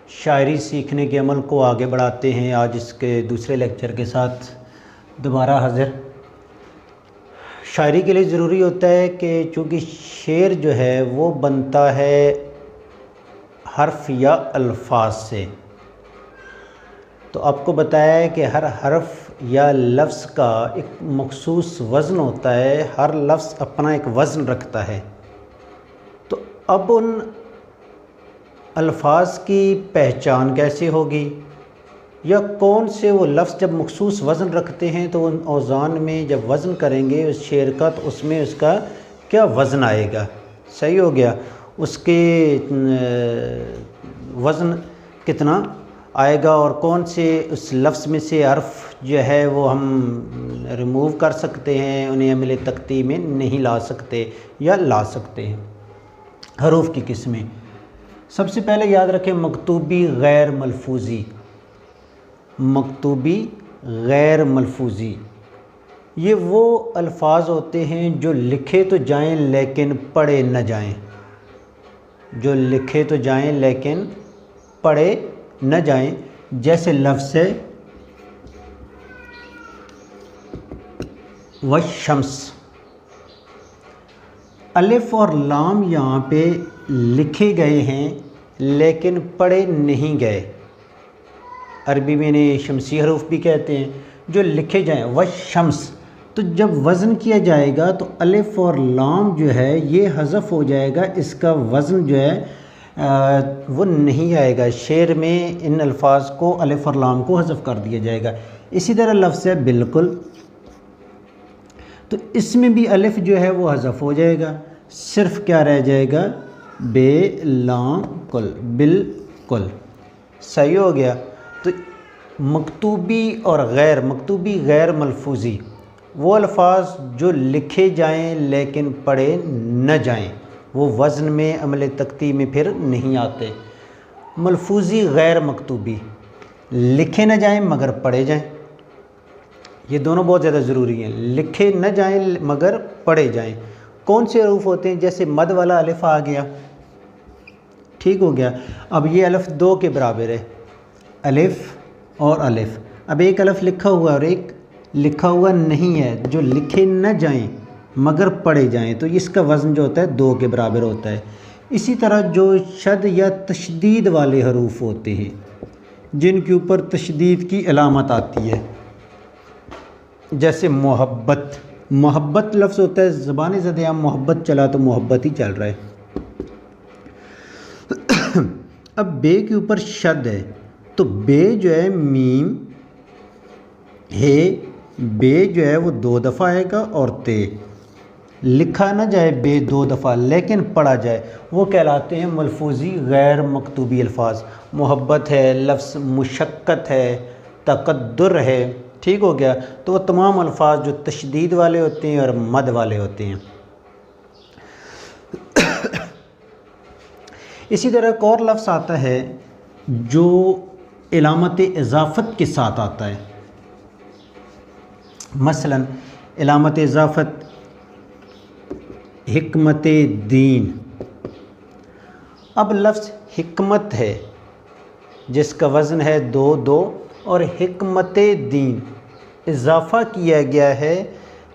شاعری سیکھنے کے عمل کو آگے بڑھاتے ہیں۔ آج اس کے دوسرے لیکچر کے ساتھ دوبارہ حاضر۔ شاعری کے لیے ضروری ہوتا ہے کہ چونکہ شعر جو ہے وہ بنتا ہے حرف یا الفاظ سے، تو آپ کو بتایا ہے کہ ہر حرف یا لفظ کا ایک مخصوص وزن ہوتا ہے، ہر لفظ اپنا ایک وزن رکھتا ہے۔ تو اب ان الفاظ کی پہچان کیسے ہوگی، یا کون سے وہ لفظ جب مخصوص وزن رکھتے ہیں تو ان اوزان میں جب وزن کریں گے اس شعر کا تو اس میں اس کا کیا وزن آئے گا؟ صحیح ہو گیا، اس کے وزن کتنا آئے گا، اور کون سے اس لفظ میں سے حرف جو ہے وہ ہم ریموو کر سکتے ہیں، انہیں عمل تقطیع میں نہیں لا سکتے یا لا سکتے ہیں۔ حروف کی قسمیں، سب سے پہلے یاد رکھیں مکتوبی غیر ملفوظی۔ مکتوبی غیر ملفوظی یہ وہ الفاظ ہوتے ہیں جو لکھے تو جائیں لیکن پڑھے نہ جائیں، جو لکھے تو جائیں لیکن پڑھے نہ جائیں۔ جیسے لفظ ہے والشمس، الف اور لام یہاں پہ لکھے گئے ہیں لیکن پڑھے نہیں گئے۔ عربی میں انہیں شمسی حروف بھی کہتے ہیں، جو لکھے جائیں والشمس، تو جب وزن کیا جائے گا تو الف اور لام جو ہے یہ حذف ہو جائے گا، اس کا وزن جو ہے وہ نہیں آئے گا۔ شعر میں ان الفاظ کو الف اور لام کو حذف کر دیا جائے گا۔ اسی طرح لفظ ہے بالکل، تو اس میں بھی الف جو ہے وہ حذف ہو جائے گا، صرف کیا رہ جائے گا؟ بے لام کل، بالکل۔ صحیح ہو گیا۔ تو مکتوبی اور مکتوبی غیر ملفوظی وہ الفاظ جو لکھے جائیں لیکن پڑھے نہ جائیں، وہ وزن میں عمل تقطیع میں پھر نہیں آتے۔ ملفوظی غیر مکتوبی، لکھے نہ جائیں مگر پڑھے جائیں، یہ دونوں بہت زیادہ ضروری ہیں۔ لکھے نہ جائیں مگر پڑھے جائیں۔ کون سے حروف ہوتے ہیں؟ جیسے مد والا الف آ گیا، ٹھیک ہو گیا۔ اب یہ الف دو کے برابر ہے، الف اور الف۔ اب ایک الف لکھا ہوا اور ایک لکھا ہوا نہیں ہے، جو لکھے نہ جائیں مگر پڑھے جائیں، تو اس کا وزن جو ہوتا ہے دو کے برابر ہوتا ہے۔ اسی طرح جو شد یا تشدید والے حروف ہوتے ہیں جن کے اوپر تشدید کی علامت آتی ہے، جیسے محبت، محبت لفظ ہوتا ہے، زبان زد عام محبت چلا تو محبت ہی چل رہا ہے۔ اب بے کے اوپر شد ہے تو بے جو ہے میم ہے، بے جو ہے وہ دو دفعہ آئے گا، اور تے لکھا نہ جائے بے دو دفعہ لیکن پڑھا جائے، وہ کہلاتے ہیں ملفوظی غیر مکتوبی الفاظ۔ محبت ہے، لفظ مشقت ہے، تقدر ہے، ٹھیک ہو گیا۔ تو وہ تمام الفاظ جو تشدید والے ہوتے ہیں اور مد والے ہوتے ہیں۔ اسی طرح ایک اور لفظ آتا ہے جو علامت اضافت کے ساتھ آتا ہے، مثلا علامت اضافت حکمت دین۔ اب لفظ حکمت ہے جس کا وزن ہے دو دو، اور حکمت دین اضافہ کیا گیا ہے،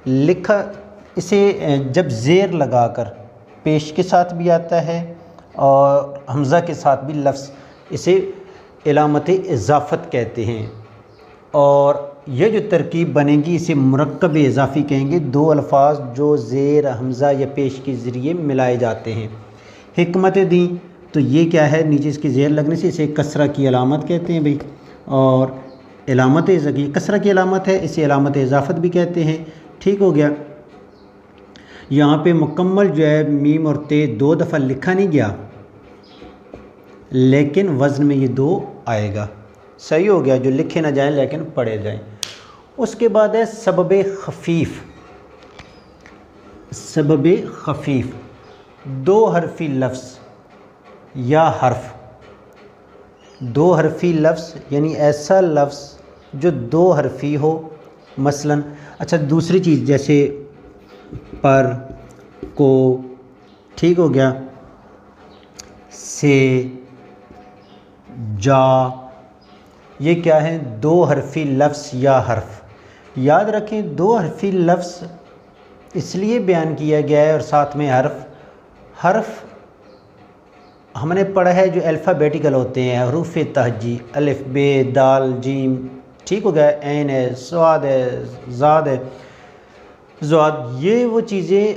لکھا اسے جب زیر لگا کر پیش کے ساتھ بھی آتا ہے اور حمزہ کے ساتھ بھی لفظ، اسے علامت اضافت کہتے ہیں۔ اور یہ جو ترکیب بنے گی اسے مرکب اضافی کہیں گے، دو الفاظ جو زیر حمزہ یا پیش کے ذریعے ملائے جاتے ہیں۔ حکمت دین، تو یہ کیا ہے؟ نیچے اس کی زیر لگنے سے اسے کسرہ کی علامت کہتے ہیں بھائی، اور علامت کسرہ کی علامت ہے، اسے علامت اضافت بھی کہتے ہیں، ٹھیک ہو گیا۔ یہاں پہ مکمل جو ہے میم اور تے دو دفعہ لکھا نہیں گیا لیکن وزن میں یہ دو آئے گا، صحیح ہو گیا، جو لکھے نہ جائیں لیکن پڑھے جائیں۔ اس کے بعد ہے سبب خفیف۔ سبب خفیف دو حرفی لفظ یا حرف، دو حرفی لفظ یعنی ایسا لفظ جو دو حرفی ہو، مثلا اچھا دوسری چیز جیسے پر، کو، ٹھیک ہو گیا، سے، جا، یہ کیا ہیں؟ دو حرفی لفظ یا حرف۔ یاد رکھیں دو حرفی لفظ اس لیے بیان کیا گیا ہے اور ساتھ میں حرف ہم نے پڑھا ہے جو الفابیٹیکل ہوتے ہیں، حروف تہجی، الف ب دال جیم، ٹھیک ہو گیا، عین ہے، صاد ہے، زاد ہے، زواد، یہ وہ چیزیں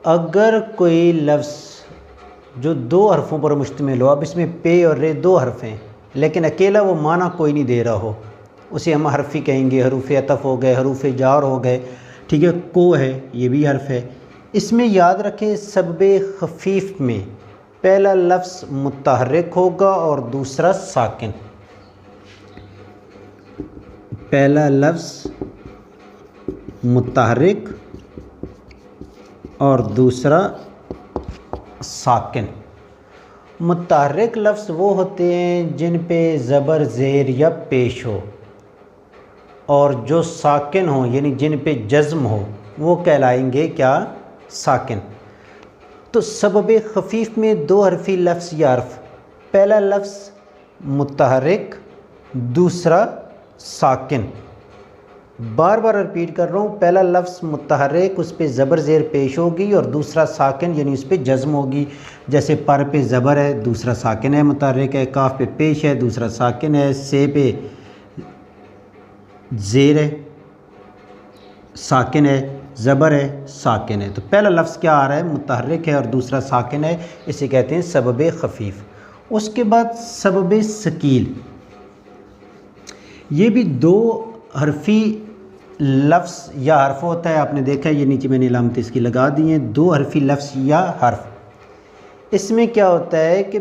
اگر کوئی لفظ جو دو حرفوں پر مشتمل ہو، اب اس میں پے اور رے دو حرف ہیں لیکن اکیلا وہ معنی کوئی نہیں دے رہا ہو، اسے ہم حرفی کہیں گے، حروف عطف ہو گئے، حروف جار ہو گئے، ٹھیک ہے، کو ہے یہ بھی حرف ہے۔ اس میں یاد رکھیں سبب خفیف میں پہلا لفظ متحرک ہوگا اور دوسرا ساکن، پہلا لفظ متحرک اور دوسرا ساکن۔ متحرک لفظ وہ ہوتے ہیں جن پہ زبر زیر یا پیش ہو، اور جو ساکن ہوں یعنی جن پہ جزم ہو وہ کہلائیں گے کیا؟ ساکن۔ تو سبب خفیف میں دو حرفی لفظ یا حرف، پہلا لفظ متحرک، دوسرا ساکن۔ بار بار رپیٹ کر رہا ہوں، پہلا لفظ متحرک اس پہ زبر زیر پیش ہوگی اور دوسرا ساکن یعنی اس پہ جزم ہوگی، جیسے پر پہ زبر ہے دوسرا ساکن ہے متحرک ہے، کاف پہ پیش ہے دوسرا ساکن ہے، سے پہ زیر ہے ساکن ہے، زبر ہے ساکن ہے۔ تو پہلا لفظ کیا آ رہا ہے؟ متحرک ہے اور دوسرا ساکن ہے، اسے کہتے ہیں سبب خفیف۔ اس کے بعد سبب ثقیل، یہ بھی دو حرفی لفظ یا حرف ہوتا ہے، آپ نے دیکھا ہے یہ نیچے میں نے علامت اس کی لگا دی ہیں، دو حرفی لفظ یا حرف۔ اس میں کیا ہوتا ہے کہ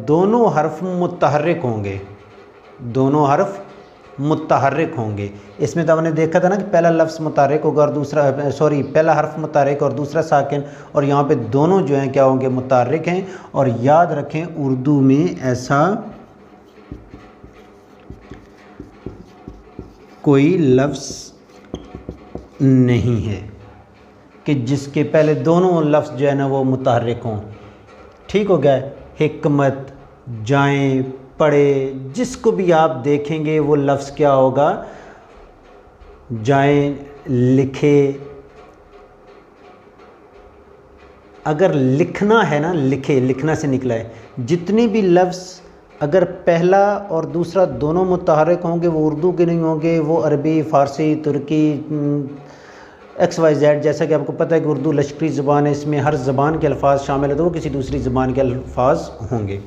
دونوں حرف متحرک ہوں گے، دونوں حرف متحرک ہوں گے۔ اس میں تو ہم نے دیکھا تھا نا کہ پہلا لفظ متحرک ہوگا اور دوسرا پہلا حرف متحرک اور دوسرا ساکن، اور یہاں پہ دونوں جو ہیں کیا ہوں گے؟ متحرک ہیں۔ اور یاد رکھیں اردو میں ایسا کوئی لفظ نہیں ہے کہ جس کے پہلے دونوں لفظ جو ہے نا وہ متحرک ہوں، ٹھیک ہو گیا؟ حکمت، جائیں، پڑھے، جس کو بھی آپ دیکھیں گے وہ لفظ کیا ہوگا؟ جائیں، لکھے۔ اگر لکھنا ہے نا، لکھے، لکھنا سے نکلا ہے، جتنے بھی لفظ اگر پہلا اور دوسرا دونوں متحرک ہوں گے وہ اردو کے نہیں ہوں گے، وہ عربی، فارسی، ترکی، ایکس وائی زیڈ، جیسا کہ آپ کو پتہ ہے کہ اردو لشکری زبان ہے، اس میں ہر زبان کے الفاظ شامل ہیں تو وہ کسی دوسری زبان کے الفاظ ہوں گے۔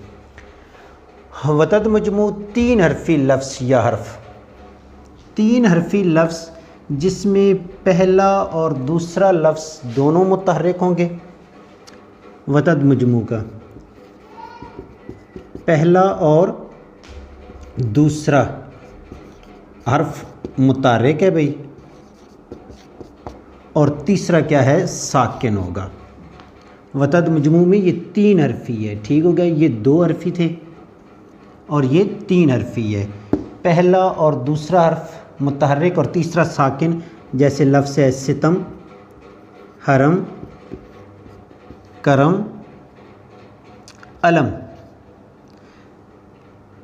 وتد مجموع تین حرفی لفظ یا حرف، تین حرفی لفظ جس میں پہلا اور دوسرا لفظ دونوں متحرک ہوں گے۔ وتد مجموع کا پہلا اور دوسرا حرف متحرک ہے بھائی، اور تیسرا کیا ہے؟ ساکن ہوگا۔ وتد مجموع میں یہ تین حرفی ہے، ٹھیک ہو گیا؟ یہ دو حرفی تھے اور یہ تین حرفی ہے، پہلا اور دوسرا حرف متحرک اور تیسرا ساکن، جیسے لفظ ہے ستم، حرم، کرم، علم۔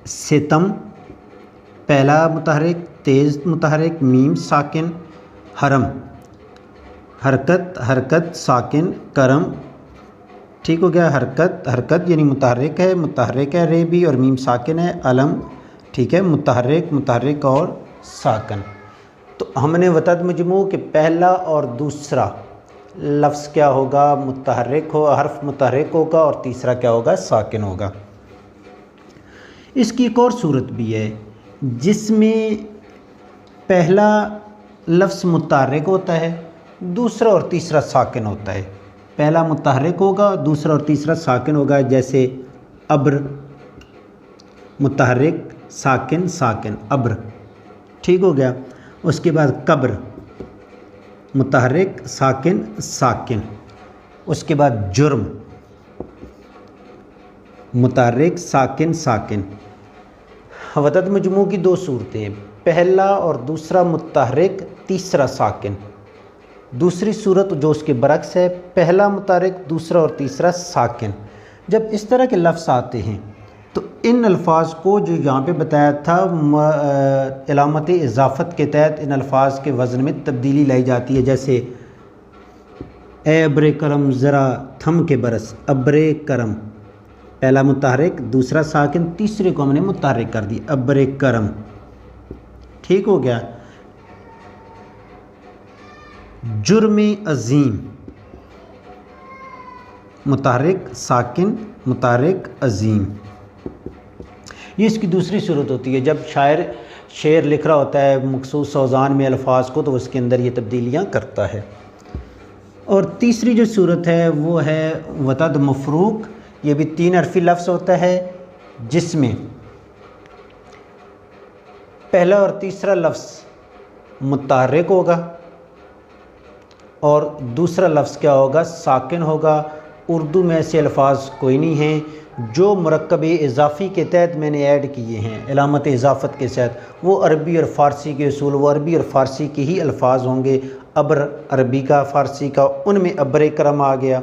ستم پہلا متحرک، تیز متحرک، میم ساکن، حرم حرکت، حرکت ساکن، کرم، ٹھیک ہو گیا؟ حرکت، حرکت یعنی متحرک ہے رے بھی اور میم ساکن ہے، علم، ٹھیک ہے، متحرک، متحرک اور ساکن۔ تو ہم نے وتد مجموع کہ پہلا اور دوسرا لفظ کیا ہوگا؟ متحرک ہو، حرف متحرک ہوگا اور تیسرا کیا ہوگا؟ ساکن ہوگا۔ اس کی ایک اور صورت بھی ہے جس میں پہلا لفظ متحرک ہوتا ہے، دوسرا اور تیسرا ساکن ہوتا ہے، پہلا متحرک ہوگا دوسرا اور تیسرا ساکن ہوگا، جیسے ابر، متحرک، ساکن، ساکن، ابر، ٹھیک ہو گیا؟ اس کے بعد قبر، متحرک، ساکن، ساکن۔ اس کے بعد جرم، متحرک، ساکن، ساکن۔ وتد مجموع کی دو صورتیں، پہلا اور دوسرا متحرک، تیسرا ساکن۔ دوسری صورت جو اس کے برعکس ہے، پہلا متحرک، دوسرا اور تیسرا ساکن۔ جب اس طرح کے لفظ آتے ہیں تو ان الفاظ کو جو یہاں پہ بتایا تھا علامت اضافت کے تحت ان الفاظ کے وزن میں تبدیلی لائی جاتی ہے، جیسے اے ابر کرم ذرا تھم کے برس، ابر کرم پہلا متحرک دوسرا ساکن تیسرے کو ہم نے متحرک کر دی، ابر کرم، ٹھیک ہو گیا۔ جرم عظیم، متحرک ساکن متحرک عظیم، یہ اس کی دوسری صورت ہوتی ہے جب شاعر شعر لکھ رہا ہوتا ہے مخصوص اوزان میں الفاظ کو تو اس کے اندر یہ تبدیلیاں کرتا ہے۔ اور تیسری جو صورت ہے وہ ہے وتد مفروق، یہ بھی 3 حرفی لفظ ہوتا ہے جس میں پہلا اور تیسرا لفظ متحرک ہوگا اور دوسرا لفظ کیا ہوگا؟ ساکن ہوگا۔ اردو میں ایسے الفاظ کوئی نہیں ہیں جو مرکب اضافی کے تحت میں نے ایڈ کیے ہیں علامت اضافت کے تحت، وہ عربی اور فارسی کے اصول، وہ عربی اور فارسی کے ہی الفاظ ہوں گے، ابر عربی کا فارسی کا، ان میں ابر کرم آ گیا۔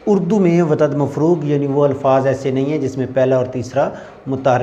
اردو میں وتد مفروق یعنی وہ الفاظ ایسے نہیں ہیں جس میں پہلا اور تیسرا متحرک